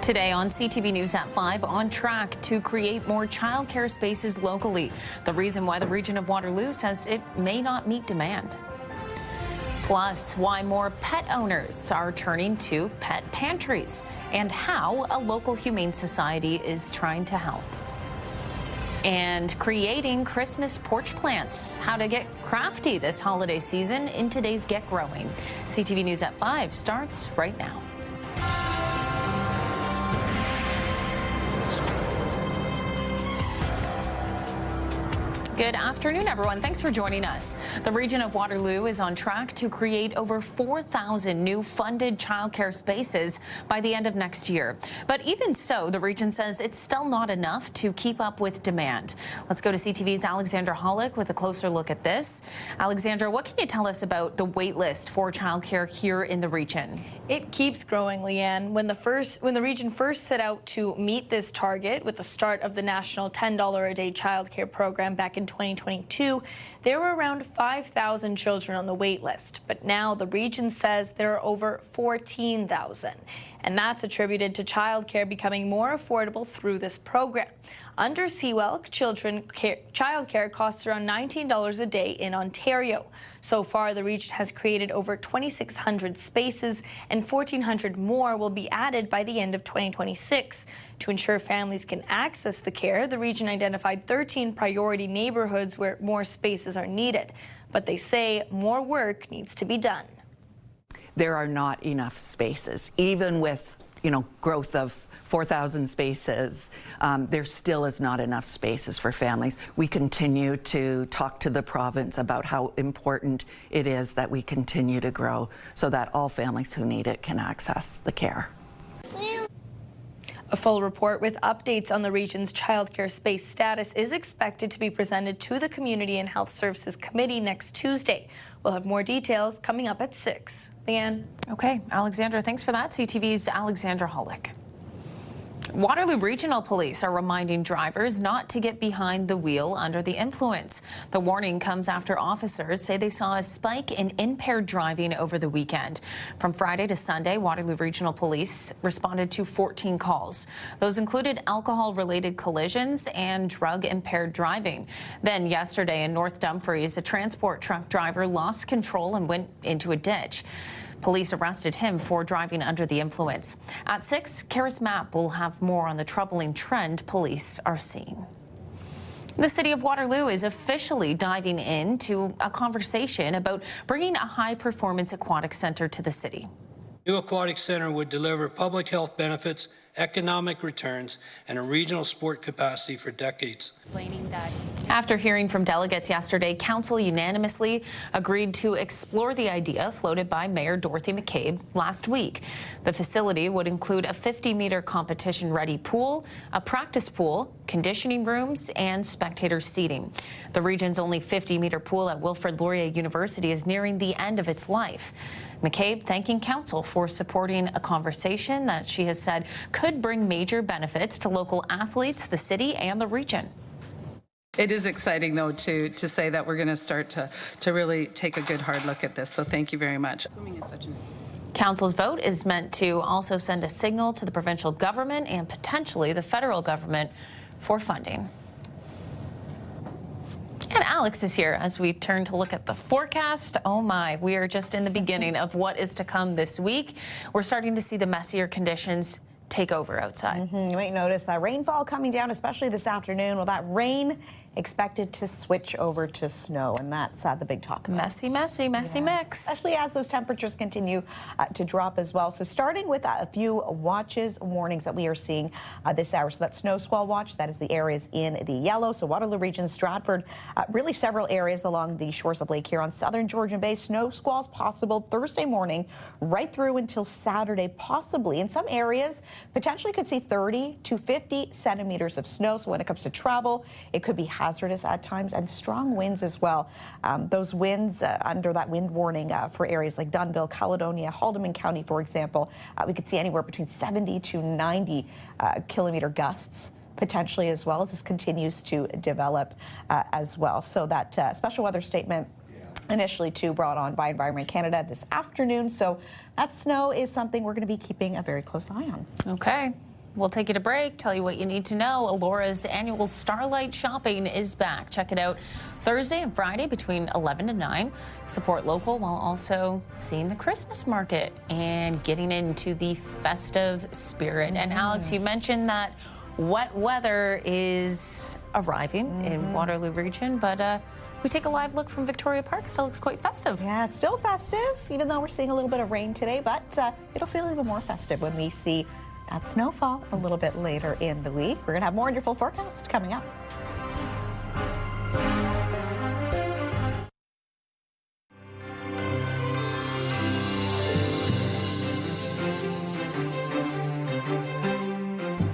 Today on CTV News at 5, on track to create more childcare spaces locally. The reason why the region of Waterloo says it may not meet demand. Plus, why more pet owners are turning to pet pantries and how a local Humane Society is trying to help. And creating Christmas porch plants, how to get crafty this holiday season in today's Get Growing. CTV News at 5 starts right now. Good afternoon, everyone. Thanks for joining us. The region of Waterloo is on track to create over 4,000 new funded childcare spaces by the end of next year. But even so, the region says it's still not enough to keep up with demand. Let's go to CTV's Alexandra Hollick with a closer look at this. Alexandra, what can you tell us about the wait list for childcare here in the region? It keeps growing, Leanne. When the region first set out to meet this target with the start of the national $10 a day childcare program back in 2022, there were around 5,000 children on the wait list. But now the region says there are over 14,000. And that's attributed to childcare becoming more affordable through this program. Under CWELC, childcare costs around $19 a day in Ontario. So far, the region has created over 2,600 spaces, and 1,400 more will be added by the end of 2026. To ensure families can access the care, the region identified 13 priority neighborhoods where more spaces are needed. But they say more work needs to be done. There are not enough spaces, even with, growth of 4,000 spaces. There still is not enough spaces for families. We continue to talk to the province about how important it is that we continue to grow so that all families who need it can access the care. A full report with updates on the region's childcare space status is expected to be presented to the Community and Health Services Committee next Tuesday. We'll have more details coming up at 6. Leanne? Okay, Alexandra, thanks for that. CTV's Alexandra Hollick. Waterloo Regional Police are reminding drivers not to get behind the wheel under the influence. The warning comes after officers say they saw a spike in impaired driving over the weekend. From Friday to Sunday, Waterloo Regional Police responded to 14 calls. Those included alcohol-related collisions and drug-impaired driving. Then yesterday in North Dumfries, a transport truck driver lost control and went into a ditch. Police arrested him for driving under the influence. At 6, Karis Mapp will have more on the troubling trend police are seeing. The city of Waterloo is officially diving into a conversation about bringing a high-performance aquatic center to the city. New aquatic center would deliver public health benefits, economic returns, and a regional sport capacity for decades. Explaining that. After hearing from delegates yesterday, council unanimously agreed to explore the idea floated by Mayor Dorothy McCabe last week. The facility would include a 50-meter competition-ready pool, a practice pool, conditioning rooms, and spectator seating. The region's only 50-meter pool at Wilfrid Laurier University is nearing the end of its life. McCabe thanking council for supporting a conversation that she has said could bring major benefits to local athletes, the city, and the region. It is exciting, though, to say that we're going to start to really take a good hard look at this. So thank you very much. Council's vote is meant to also send a signal to the provincial government and potentially the federal government for funding. And Alex is here as we turn to look at the forecast. Oh my, we are just in the beginning of what is to come this week. We're starting to see the messier conditions take over outside. You might notice that rainfall coming down, especially this afternoon. Well, that rain expected to switch over to snow, and that's the big talk about. Messy mix. Especially as those temperatures continue to drop as well. So starting with a few warnings that we are seeing this hour. So that snow squall watch, that is the areas in the yellow. So Waterloo Region, Stratford, really several areas along the shores of Lake Huron, southern Georgian Bay. Snow squalls possible Thursday morning right through until Saturday, possibly. In some areas, potentially could see 30 to 50 centimeters of snow. So when it comes to travel, it could be hazardous at times, and strong winds as well. Those winds under that wind warning for areas like Dunnville, Caledonia, Haldimand County, for example, we could see anywhere between 70 to 90 kilometer gusts potentially as well as this continues to develop as well. So that special weather statement initially too brought on by Environment Canada this afternoon. So that snow is something we're going to be keeping a very close eye on. Okay. We'll take you to break, tell you what you need to know. Alora's annual Starlight Shopping is back. Check it out Thursday and Friday between 11 and 9. Support local while also seeing the Christmas market and getting into the festive spirit. And Alex, you mentioned that wet weather is arriving in Waterloo Region, but we take a live look from Victoria Park. Still looks quite festive. Yeah, still festive, even though we're seeing a little bit of rain today, but it'll feel even more festive when we see that snowfall a little bit later in the week. We're going to have more in your full forecast coming up.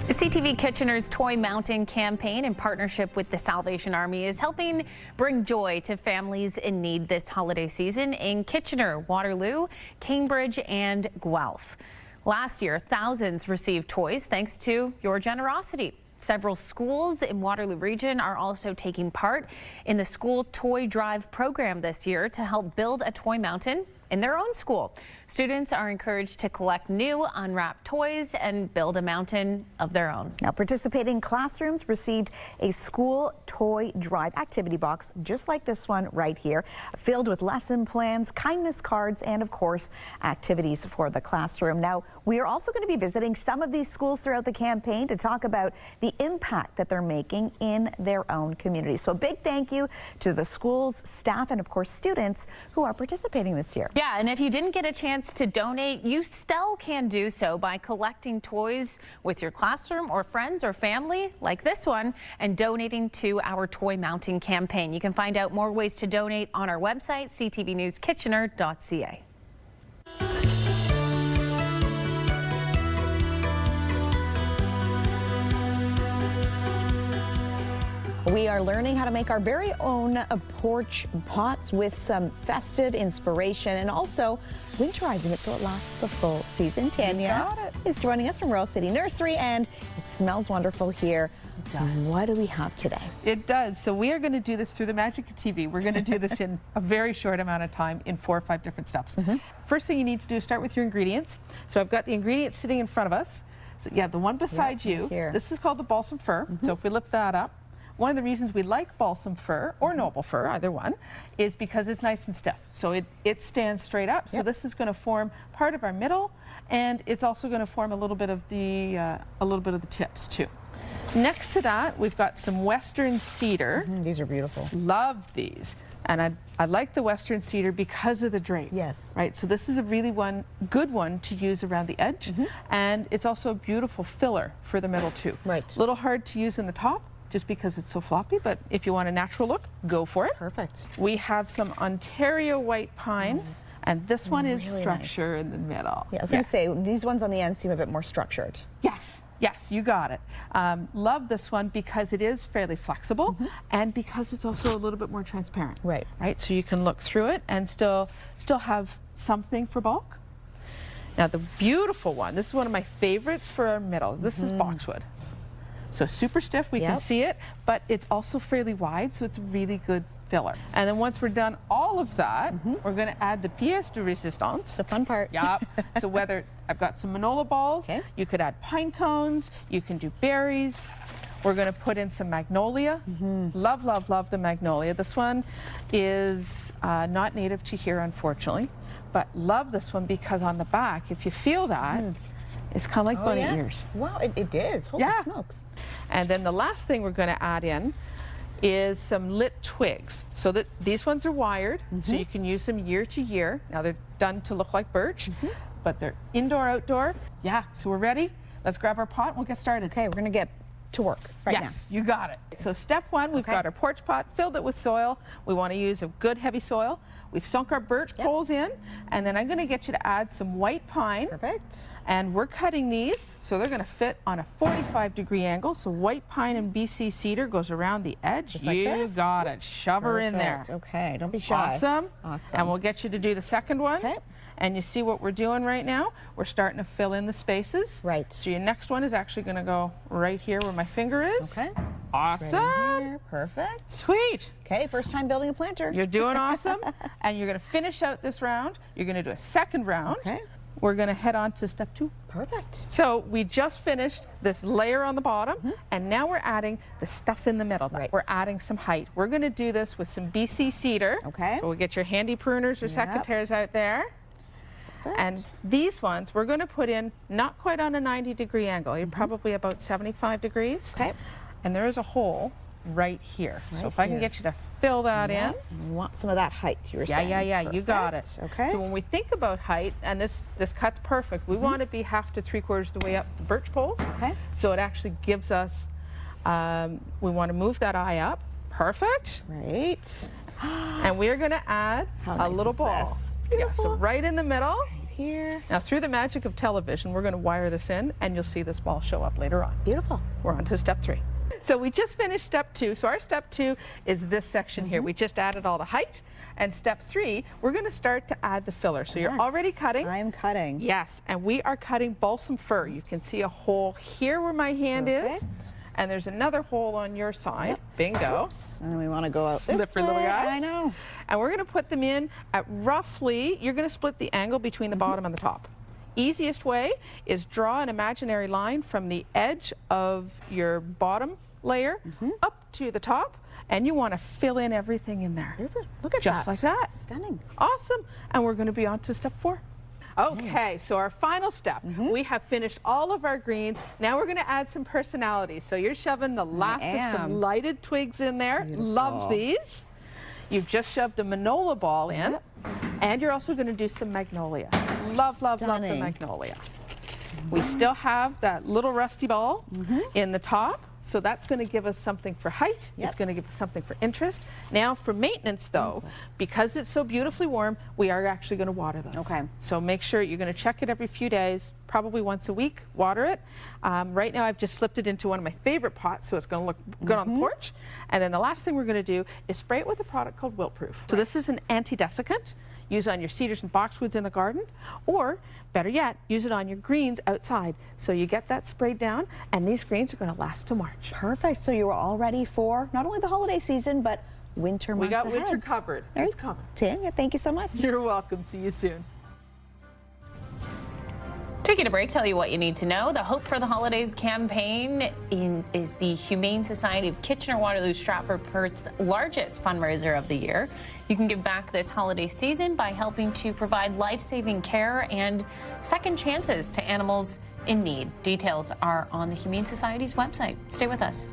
CTV Kitchener's Toy Mountain campaign in partnership with the Salvation Army is helping bring joy to families in need this holiday season in Kitchener, Waterloo, Cambridge and Guelph. Last year, thousands received toys thanks to your generosity. Several schools in Waterloo Region are also taking part in the school toy drive program this year to help build a toy mountain in their own school. Students are encouraged to collect new unwrapped toys and build a mountain of their own. Now, participating classrooms received a school toy drive activity box just like this one right here, filled with lesson plans, kindness cards, and of course, activities for the classroom. Now, we are also going to be visiting some of these schools throughout the campaign to talk about the impact that they're making in their own community. So a big thank you to the schools, staff, and of course, students who are participating this year. Yeah, and if you didn't get a chance to donate, you still can do so by collecting toys with your classroom or friends or family like this one and donating to our Toy Mountain campaign. You can find out more ways to donate on our website, ctvnewskitchener.ca. We are learning how to make our very own porch pots with some festive inspiration and also winterizing it so it lasts the full season. Tanya is joining us from Royal City Nursery, and it smells wonderful here. It does. What do we have today? It does. So we are going to do this through the magic of TV. We're going to do this in a very short amount of time in 4 or 5 different steps. First thing you need to do is start with your ingredients. So I've got the ingredients sitting in front of us. So yeah, the one beside you. Here. This is called the balsam fir. So if we lift that up, one of the reasons we like balsam fir or noble fir, either one, is because it's nice and stiff. So it stands straight up. So this is going to form part of our middle, and it's also going to form a little bit of the tips too. Next to that, we've got some western cedar. These are beautiful. Love these. And I like the western cedar because of the drape. Yes. Right, so this is a really good one to use around the edge. And it's also a beautiful filler for the middle too. Right. A little hard to use in the top just because it's so floppy, but if you want a natural look, go for it. Perfect. We have some Ontario white pine, and this one is Really structure in the middle. Yeah, I was going to say, these ones on the end seem a bit more structured. Yes, yes, you got it. Love this one because it is fairly flexible and because it's also a little bit more transparent. Right. Right, so you can look through it and still have something for bulk. Now the beautiful one, this is one of my favorites for our middle. This is boxwood. So super stiff, we can see it, but it's also fairly wide, so it's a really good filler. And then once we're done all of that, we're going to add the pièce de résistance. The fun part. Yep. So whether I've got some manola balls, you could add pine cones, you can do berries. We're going to put in some magnolia. Love, love, love the magnolia. This one is not native to here, unfortunately, but love this one because on the back, if you feel that, it's kind of like bunny ears. Wow, it is. Holy smokes. And then the last thing we're going to add in is some lit twigs. So that these ones are wired, so you can use them year to year. Now they're done to look like birch, but they're indoor, outdoor. Yeah, so we're ready. Let's grab our pot and we'll get started. Okay, we're going to get to work right now. Yes, you got it. So step one, we've got our porch pot, filled it with soil. We want to use a good heavy soil. We've sunk our birch poles in, and then I'm going to get you to add some white pine. Perfect. And we're cutting these, so they're going to fit on a 45-degree angle. So white pine and BC cedar goes around the edge. Just like this? Got it. Shove her in there. Okay, don't be shy. Awesome. Awesome. And we'll get you to do the second one. Okay. And you see what we're doing right now? We're starting to fill in the spaces. Right. So your next one is actually going to go right here where my finger is. Okay. Awesome. Right in here. Perfect. Sweet. Okay, first time building a planter. You're doing awesome. And you're going to finish out this round. You're going to do a second round. Okay. we're going to head on to step 2. Perfect. So we just finished this layer on the bottom, and now we're adding the stuff in the middle. Right. We're adding some height. We're going to do this with some BC cedar. Okay. So we'll get your handy pruners or secateurs out there. Perfect. And these ones we're going to put in not quite on a 90-degree angle. You're probably about 75 degrees. Okay. And there is a hole right here. So Right if I can here. get you to fill that in. We want some of that height, you were saying. Yeah, you got it. Perfect. Okay. So when we think about height, and this cut's perfect, we want to be 1/2 to 3/4 the way up the birch poles. Okay. So it actually gives us, we want to move that eye up. Perfect. Right. And we're going to add How a nice little is ball. this? Yeah, Beautiful. so right in the middle. Here. Now through the magic of television, we're going to wire this in, and you'll see this ball show up later on. Beautiful. We're on to step 3. So we just finished step 2. So our step 2 is this section here. We just added all the height. And step 3, we're going to start to add the filler. So you're already cutting. I am cutting. Yes, and we are cutting balsam fir. You can see a hole here where my hand is. Perfect. And there's another hole on your side. Bingo. And then we want to go out this Slippery little way. guys. I know. And we're going to put them in at roughly, you're going to split the angle between the bottom and the top. Easiest way is draw an imaginary line from the edge of your bottom layer up to the top, and you want to fill in everything in there. Look at Just that. like that. Stunning. Awesome. And we're going to be on to step 4. Okay, so our final step. We have finished all of our greens. Now we're going to add some personality. So you're shoving the last of some lighted twigs in there. Love these. You've just shoved a manola ball in. And you're also going to do some magnolia. Love the Stunning. magnolia. We still have that little rusty ball in the top. So that's going to give us something for height. It's going to give us something for interest. Now for maintenance though, because it's so beautifully warm, we are actually going to water those. Okay. So make sure you're going to check it every few days, probably once a week, water it. Right now I've just slipped it into one of my favorite pots, so it's going to look good on the porch. And then the last thing we're going to do is spray it with a product called Wilt-Proof. So this is an anti-desiccant. Use it on your cedars and boxwoods in the garden, or better yet, use it on your greens outside. So you get that sprayed down, and these greens are going to last till March. Perfect. So you were all ready for not only the holiday season, but winter months We got ahead. winter covered. All right. It's coming. Tanya, thank you so much. You're welcome. See you soon. Taking a break, tell you what you need to know. The Hope for the Holidays campaign is the Humane Society of Kitchener, Waterloo, Stratford, Perth's largest fundraiser of the year. You can give back this holiday season by helping to provide life-saving care and second chances to animals in need. Details are on the Humane Society's website. Stay with us.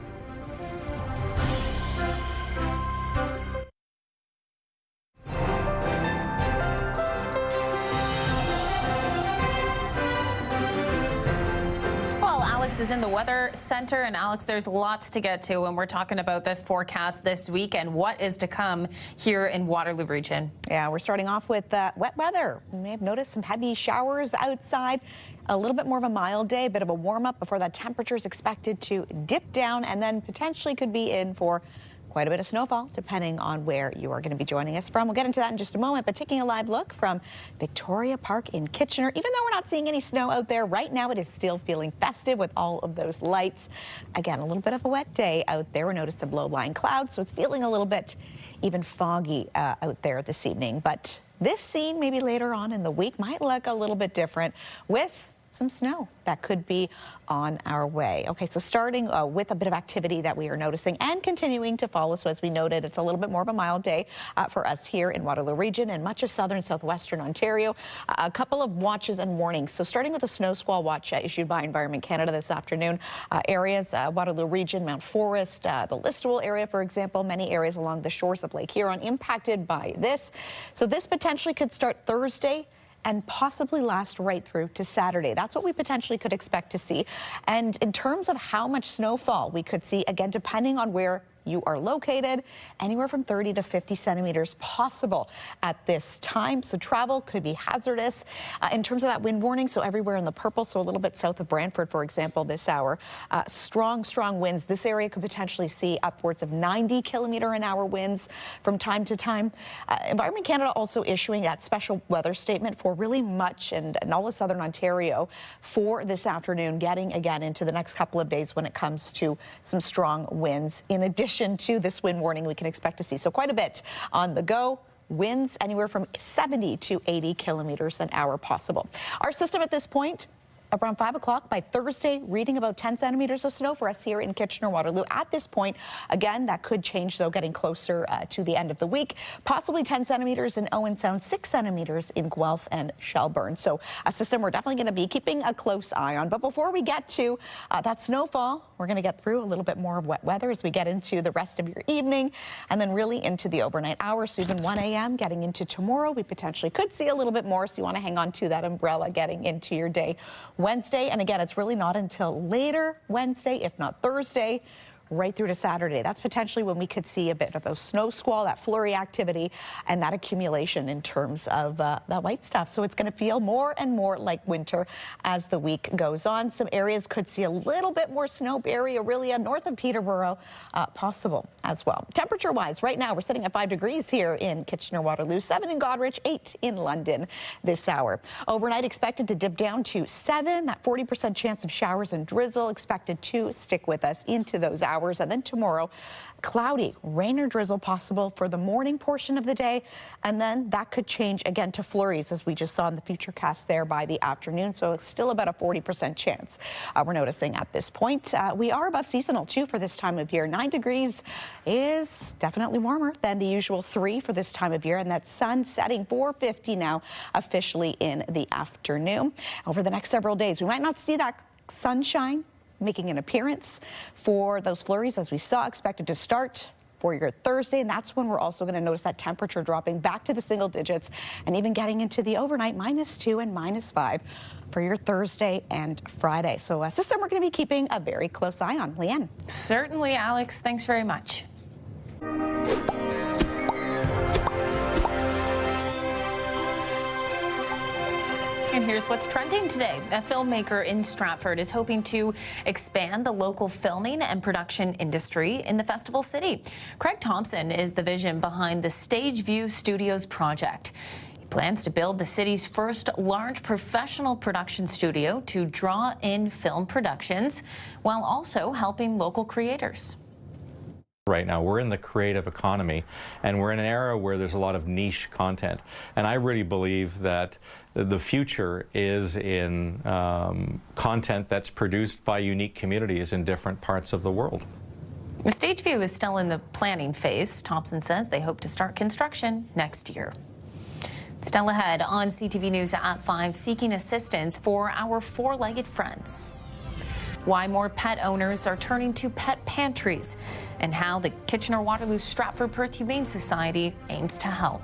Alex is in the Weather Center. And Alex, there's lots to get to when we're talking about this forecast this week and what is to come here in Waterloo Region. Yeah, we're starting off with wet weather. You may have noticed some heavy showers outside. A little bit more of a mild day, a bit of a warm up before that temperature is expected to dip down and then potentially could be in for quite a bit of snowfall, depending on where you are going to be joining us from. We'll get into that in just a moment, but taking a live look from Victoria Park in Kitchener. Even though we're not seeing any snow out there right now, it is still feeling festive with all of those lights. Again, a little bit of a wet day out there. We noticed some low-lying clouds, so it's feeling a little bit even foggy out there this evening. But this scene, maybe later on in the week, might look a little bit different with some snow that could be on our way. Okay, so starting with a bit of activity that we are noticing and continuing to follow. So as we noted, it's a little bit more of a mild day for us here in Waterloo Region and much of southern southwestern Ontario. A couple of watches and warnings. So starting with a snow squall watch issued by Environment Canada this afternoon. Areas, Waterloo Region, Mount Forest, the Listowel area, for example, many areas along the shores of Lake Huron impacted by this. So this potentially could start Thursday and possibly last right through to Saturday. That's what we potentially could expect to see. And in terms of how much snowfall we could see, again, depending on where you are located, anywhere from 30 to 50 centimeters possible at this time. So travel could be hazardous. In terms of that wind warning, so everywhere in the purple, so a little bit south of Brantford, for example, this hour, strong winds. This area could potentially see upwards of 90-kilometer-an-hour winds from time to time. Environment Canada also issuing that special weather statement for really much and all of southern Ontario for this afternoon, getting again into the next couple of days when it comes to some strong winds. In addition to this wind warning we can expect to see. So quite a bit on the go winds anywhere from 70 to 80 kilometers an hour possible. Our system at this point, around 5 o'clock by Thursday, reading about 10 centimeters of snow for us here in Kitchener-Waterloo. At this point, again, that could change, though, getting closer to the end of the week. Possibly 10 centimeters in Owen Sound, 6 centimeters in Guelph and Shelburne. So a system we're definitely going to be keeping a close eye on. But before we get to that snowfall, we're going to get through a little bit more of wet weather as we get into the rest of your evening and then really into the overnight hours. So even 1 a.m. getting into tomorrow, we potentially could see a little bit more. So you want to hang on to that umbrella getting into your day Wednesday. And again, it's really not until later Wednesday, if not Thursday, right through to Saturday. That's potentially when we could see a bit of those snow squall, that flurry activity, and that accumulation in terms of that white stuff. So it's going to feel more and more like winter as the week goes on. Some areas could see a little bit more snow, Barrie, Orillia, north of Peterborough, possible as well. Temperature-wise, right now we're sitting at 5 degrees here in Kitchener-Waterloo, 7 in Goderich, 8 in London this hour. Overnight expected to dip down to 7. That 40% chance of showers and drizzle expected to stick with us into those hours. And then tomorrow, cloudy, rain or drizzle possible for the morning portion of the day. And then that could change again to flurries, as we just saw in the future cast there by the afternoon. So it's still about a 40% chance we're noticing at this point. We are above seasonal too for this time of year. 9 degrees is definitely warmer than the usual 3 for this time of year. And that sun setting 4:50 now officially in the afternoon. Over the next several days, we might not see that sunshine making an appearance for those flurries, as we saw, expected to start for your Thursday. And that's when we're also going to notice that temperature dropping back to the single digits and even getting into the overnight -2 and -5 for your Thursday and Friday. So a system we're going to be keeping a very close eye on. Leanne. Certainly, Alex. Thanks very much. And here's what's trending today. A filmmaker in Stratford is hoping to expand the local filming and production industry in the festival city. Craig Thompson is the vision behind the Stage View Studios project. He plans to build the city's first large professional production studio to draw in film productions while also helping local creators. Right now, we're in the creative economy, and we're in an era where there's a lot of niche content. And I really believe that the future is in content that's produced by unique communities in different parts of the world. The Stage View is still in the planning phase. Thompson says they hope to start construction next year. Still ahead on CTV News at 5, seeking assistance for our four-legged friends. Why more pet owners are turning to pet pantries, and how the Kitchener-Waterloo Stratford Perth Humane Society aims to help.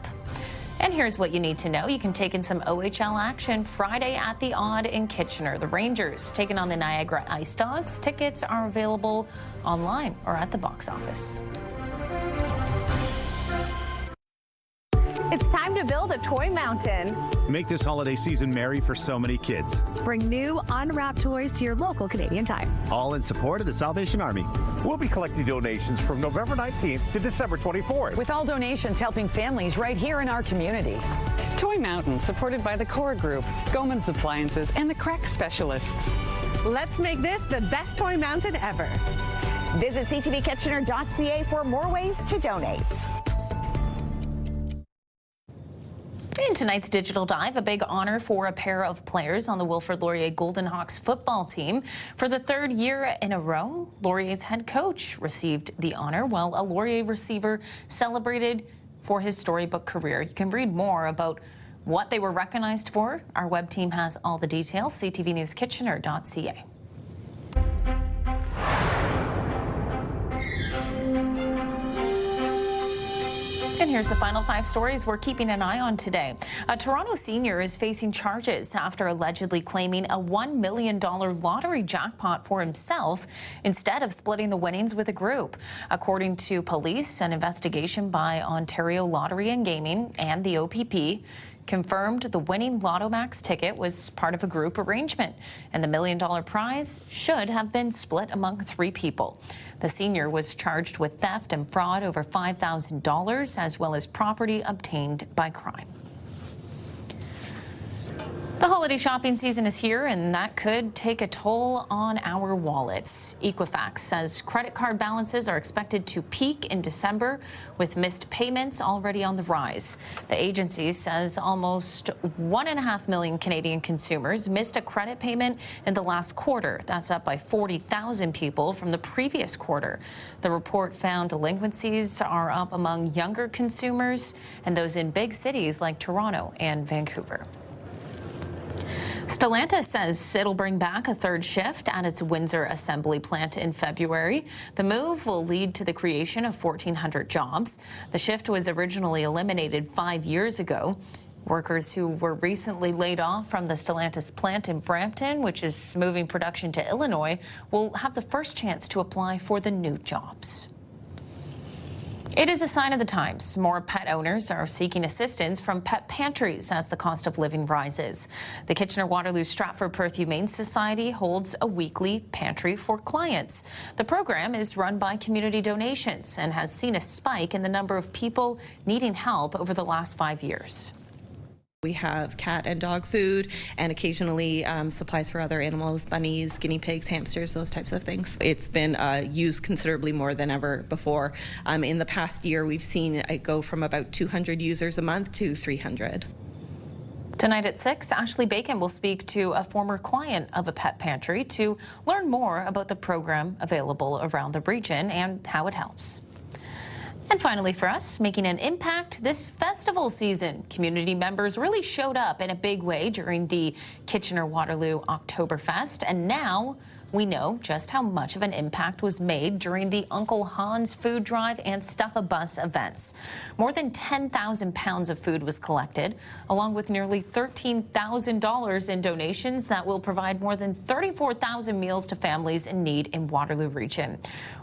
And here's what you need to know. You can take in some OHL action Friday at the Odd in Kitchener. The Rangers taking on the Niagara Ice Dogs. Tickets are available online or at the box office. It's time to build a toy mountain. Make this holiday season merry for so many kids. Bring new unwrapped toys to your local Canadian Tire. All in support of the Salvation Army. We'll be collecting donations from November 19th to December 24th. With all donations helping families right here in our community. Toy Mountain, supported by the Core Group, Goman's Appliances, and the Crack Specialists. Let's make this the best toy mountain ever. Visit ctvkitchener.ca for more ways to donate. In tonight's Digital Dive, a big honor for a pair of players on the Wilfrid Laurier Golden Hawks football team. For the 3rd year in a row, Laurier's head coach received the honor, while a Laurier receiver celebrated for his storybook career. You can read more about what they were recognized for. Our web team has all the details, ctvnewskitchener.ca. And here's the final 5 stories we're keeping an eye on today. A Toronto senior is facing charges after allegedly claiming a $1 million lottery jackpot for himself instead of splitting the winnings with a group. According to police, an investigation by Ontario Lottery and Gaming and the OPP confirmed the winning Lotto Max ticket was part of a group arrangement, and the $1 million prize should have been split among 3 people. The senior was charged with theft and fraud over $5,000, as well as property obtained by crime. The holiday shopping season is here, and that could take a toll on our wallets. Equifax says credit card balances are expected to peak in December, with missed payments already on the rise. The agency says almost 1.5 million Canadian consumers missed a credit payment in the last quarter. That's up by 40,000 people from the previous quarter. The report found delinquencies are up among younger consumers and those in big cities like Toronto and Vancouver. Stellantis says it'll bring back a third shift at its Windsor assembly plant in February. The move will lead to the creation of 1,400 jobs. The shift was originally eliminated 5 years ago. Workers who were recently laid off from the Stellantis plant in Brampton, which is moving production to Illinois, will have the first chance to apply for the new jobs. It is a sign of the times. More pet owners are seeking assistance from pet pantries as the cost of living rises. The Kitchener, Waterloo, Stratford, Perth Humane Society holds a weekly pantry for clients. The program is run by community donations and has seen a spike in the number of people needing help over the last 5 years. We have cat and dog food and occasionally supplies for other animals, bunnies, guinea pigs, hamsters, those types of things. It's been used considerably more than ever before. In the past year, we've seen it go from about 200 users a month to 300. Tonight at 6, Ashley Bacon will speak to a former client of a pet pantry to learn more about the program available around the region and how it helps. And finally for us, making an impact this festival season. Community members really showed up in a big way during the Kitchener-Waterloo Oktoberfest, and now we know just how much of an impact was made during the Uncle Hans food drive and Stuff a Bus events. More than 10,000 pounds of food was collected, along with nearly $13,000 in donations that will provide more than 34,000 meals to families in need in Waterloo Region.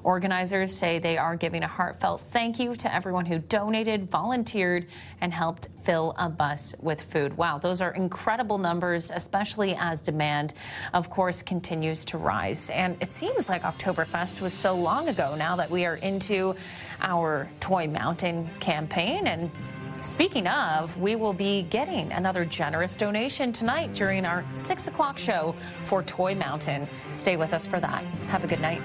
Organizers say they are giving a heartfelt thank you to everyone who donated, volunteered, and helped fill a bus with food. Wow, those are incredible numbers, especially as demand, of course, continues to rise. And it seems like Oktoberfest was so long ago now that we are into our Toy Mountain campaign. And speaking of, we will be getting another generous donation tonight during our 6 o'clock show for Toy Mountain. Stay with us for that. Have a good night.